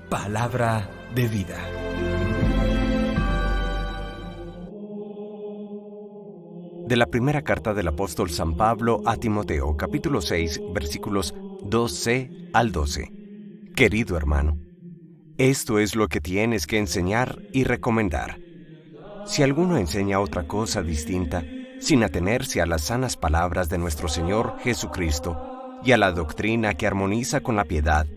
Palabra de vida. De la primera carta del apóstol San Pablo a Timoteo, capítulo 6, versículos 12 al 12. Querido hermano, esto es lo que tienes que enseñar y recomendar. Si alguno enseña otra cosa distinta, sin atenerse a las sanas palabras de nuestro Señor Jesucristo y a la doctrina que armoniza con la piedad,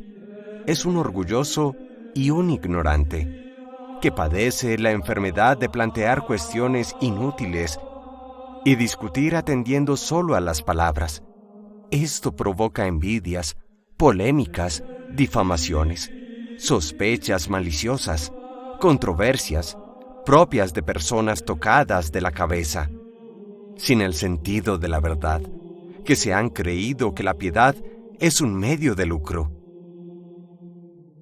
es un orgulloso y un ignorante, que padece la enfermedad de plantear cuestiones inútiles y discutir atendiendo solo a las palabras. Esto provoca envidias, polémicas, difamaciones, sospechas maliciosas, controversias, propias de personas tocadas de la cabeza, sin el sentido de la verdad, que se han creído que la piedad es un medio de lucro.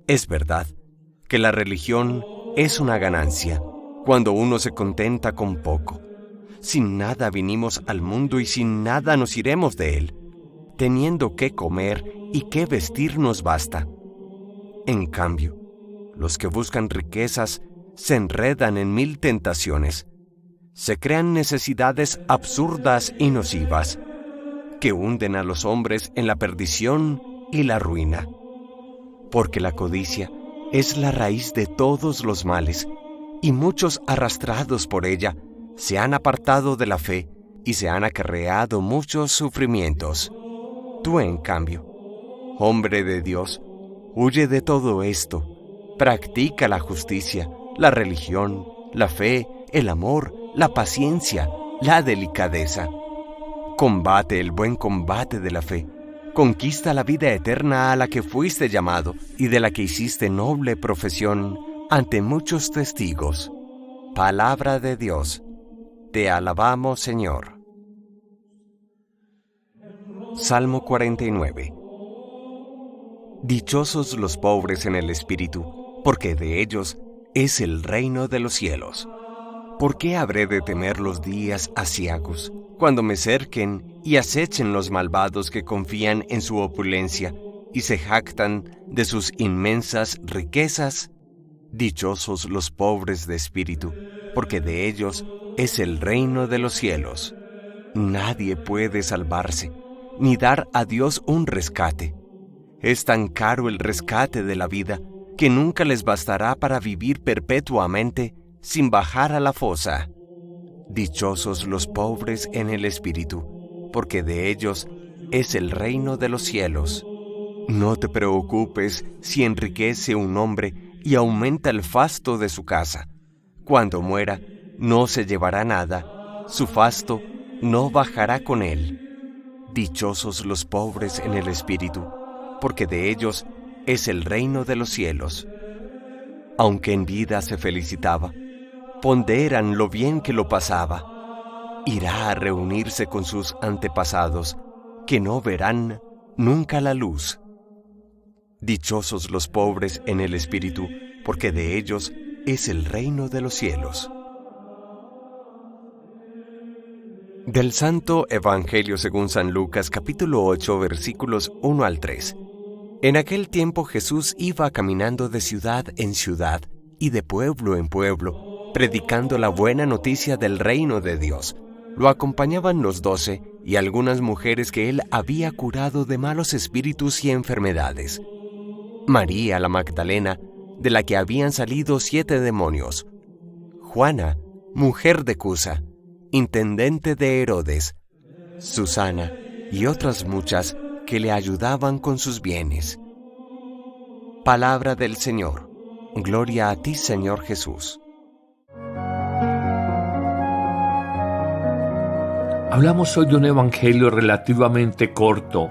Es verdad que la religión es una ganancia cuando uno se contenta con poco. Sin nada vinimos al mundo y sin nada nos iremos de él. Teniendo qué comer y qué vestir nos basta. En cambio, los que buscan riquezas se enredan en 1000 tentaciones. Se crean necesidades absurdas y nocivas que hunden a los hombres en la perdición y la ruina. Porque la codicia es la raíz de todos los males, y muchos arrastrados por ella se han apartado de la fe y se han acarreado muchos sufrimientos. Tú, en cambio, hombre de Dios, huye de todo esto, practica la justicia, la religión, la fe, el amor, la paciencia, la delicadeza. Combate el buen combate de la fe. Conquista la vida eterna a la que fuiste llamado y de la que hiciste noble profesión ante muchos testigos. Palabra de Dios. Te alabamos, Señor. Salmo 49. Dichosos los pobres en el espíritu, porque de ellos es el reino de los cielos. ¿Por qué habré de temer los días aciagos, cuando me cerquen y acechen los malvados que confían en su opulencia y se jactan de sus inmensas riquezas? Dichosos los pobres de espíritu, porque de ellos es el reino de los cielos. Nadie puede salvarse, ni dar a Dios un rescate. Es tan caro el rescate de la vida, que nunca les bastará para vivir perpetuamente sin bajar a la fosa. Dichosos los pobres en el espíritu, porque de ellos es el reino de los cielos. No te preocupes si enriquece un hombre y aumenta el fasto de su casa. Cuando muera, no se llevará nada, su fasto no bajará con él. Dichosos los pobres en el espíritu, porque de ellos es el reino de los cielos. Aunque en vida se felicitaba, ponderan lo bien que lo pasaba. Irá a reunirse con sus antepasados, que no verán nunca la luz. Dichosos los pobres en el espíritu, porque de ellos es el reino de los cielos. Del Santo Evangelio según San Lucas, capítulo 8, versículos 1 al 3. En aquel tiempo Jesús iba caminando de ciudad en ciudad y de pueblo en pueblo, predicando la buena noticia del reino de Dios. Lo acompañaban los 12 y algunas mujeres que él había curado de malos espíritus y enfermedades. María la Magdalena, de la que habían salido 7 demonios. Juana, mujer de Cusa, intendente de Herodes. Susana y otras muchas que le ayudaban con sus bienes. Palabra del Señor. Gloria a ti, Señor Jesús. Hablamos hoy de un evangelio relativamente corto,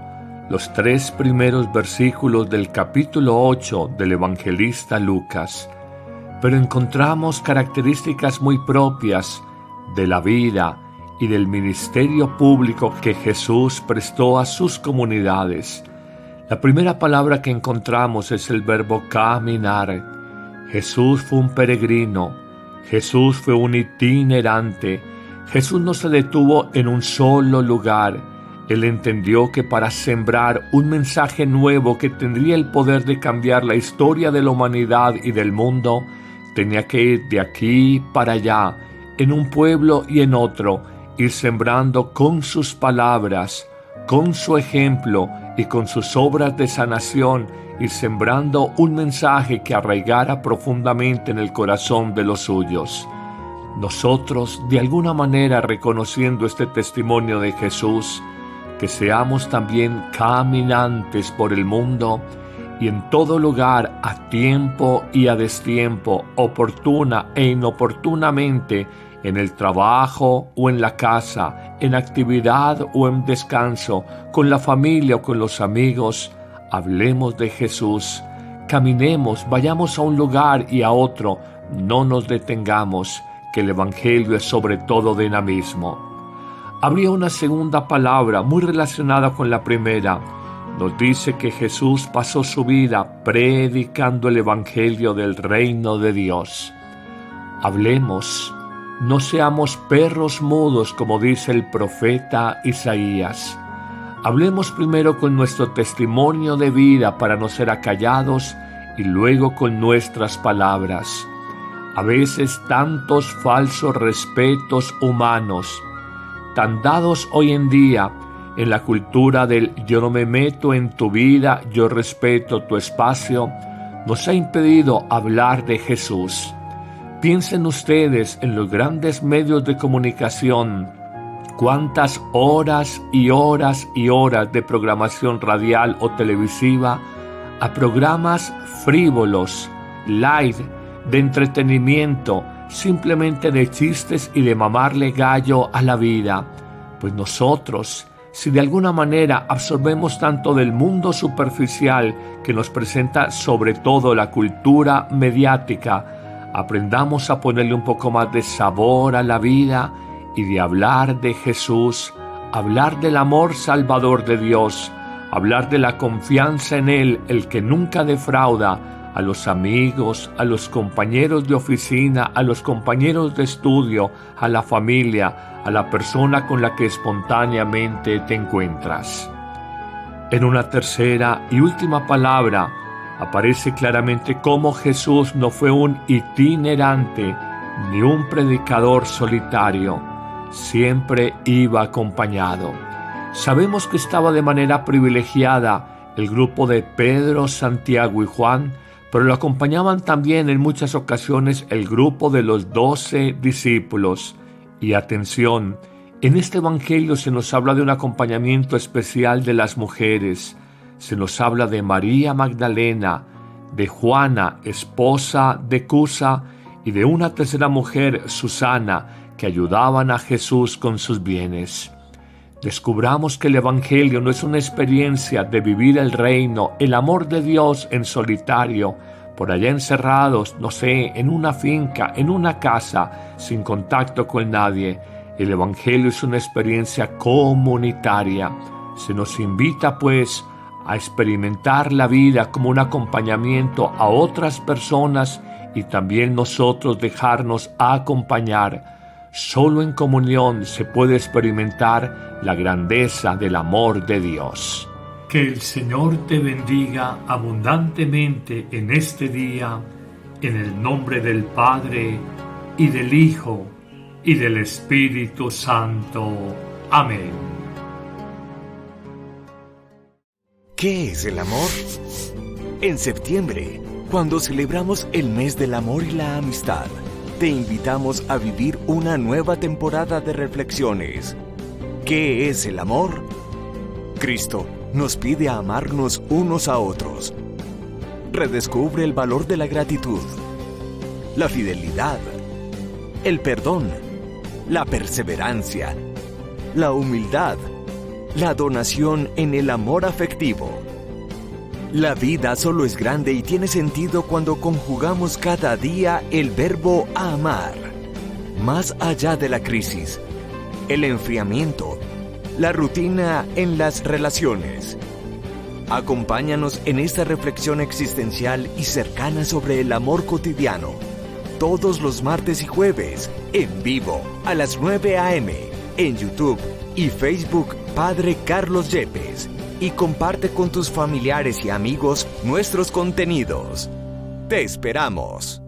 los 3 primeros versículos del capítulo 8 del evangelista Lucas, pero encontramos características muy propias de la vida y del ministerio público que Jesús prestó a sus comunidades. La primera palabra que encontramos es el verbo caminar. Jesús fue un peregrino, Jesús fue un itinerante. Jesús no se detuvo en un solo lugar. Él entendió que para sembrar un mensaje nuevo que tendría el poder de cambiar la historia de la humanidad y del mundo, tenía que ir de aquí para allá, en un pueblo y en otro, ir sembrando con sus palabras, con su ejemplo y con sus obras de sanación, ir sembrando un mensaje que arraigara profundamente en el corazón de los suyos. Nosotros, de alguna manera, reconociendo este testimonio de Jesús, que seamos también caminantes por el mundo y en todo lugar, a tiempo y a destiempo, oportuna e inoportunamente, en el trabajo o en la casa, en actividad o en descanso, con la familia o con los amigos, hablemos de Jesús, caminemos, vayamos a un lugar y a otro, no nos detengamos, que el Evangelio es sobre todo dinamismo. Habría una segunda palabra muy relacionada con la primera. Nos dice que Jesús pasó su vida predicando el Evangelio del reino de Dios. Hablemos, no seamos perros mudos, como dice el profeta Isaías. Hablemos primero con nuestro testimonio de vida para no ser acallados y luego con nuestras palabras. A veces tantos falsos respetos humanos, tan dados hoy en día en la cultura del yo no me meto en tu vida, yo respeto tu espacio, nos ha impedido hablar de Jesús. Piensen ustedes en los grandes medios de comunicación, cuántas horas y horas y horas de programación radial o televisiva a programas frívolos, light, de entretenimiento, simplemente de chistes y de mamarle gallo a la vida. Pues nosotros, si de alguna manera absorbemos tanto del mundo superficial que nos presenta sobre todo la cultura mediática, aprendamos a ponerle un poco más de sabor a la vida y de hablar de Jesús, hablar del amor salvador de Dios, hablar de la confianza en Él, el que nunca defrauda, a los amigos, a los compañeros de oficina, a los compañeros de estudio, a la familia, a la persona con la que espontáneamente te encuentras. En una tercera y última palabra, aparece claramente cómo Jesús no fue un itinerante ni un predicador solitario, siempre iba acompañado. Sabemos que estaba de manera privilegiada el grupo de Pedro, Santiago y Juan, pero lo acompañaban también en muchas ocasiones el grupo de los 12 discípulos. Y atención, en este evangelio se nos habla de un acompañamiento especial de las mujeres. Se nos habla de María Magdalena, de Juana, esposa de Cusa, y de una tercera mujer, Susana, que ayudaban a Jesús con sus bienes. Descubramos que el Evangelio no es una experiencia de vivir el reino, el amor de Dios en solitario, por allá encerrados, no sé, en una finca, en una casa, sin contacto con nadie. El Evangelio es una experiencia comunitaria. Se nos invita, pues, a experimentar la vida como un acompañamiento a otras personas y también nosotros dejarnos acompañar. Solo en comunión se puede experimentar la grandeza del amor de Dios. Que el Señor te bendiga abundantemente en este día, en el nombre del Padre, y del Hijo, y del Espíritu Santo. Amén. ¿Qué es el amor? En septiembre, cuando celebramos el mes del amor y la amistad, te invitamos a vivir una nueva temporada de reflexiones. ¿Qué es el amor? Cristo nos pide amarnos unos a otros. Redescubre el valor de la gratitud, la fidelidad, el perdón, la perseverancia, la humildad, la donación en el amor afectivo. La vida solo es grande y tiene sentido cuando conjugamos cada día el verbo amar. Más allá de la crisis, el enfriamiento, la rutina en las relaciones. Acompáñanos en esta reflexión existencial y cercana sobre el amor cotidiano. Todos los martes y jueves, en vivo, a las 9 a.m., en YouTube y Facebook Padre Carlos Yepes y comparte con tus familiares y amigos nuestros contenidos. ¡Te esperamos!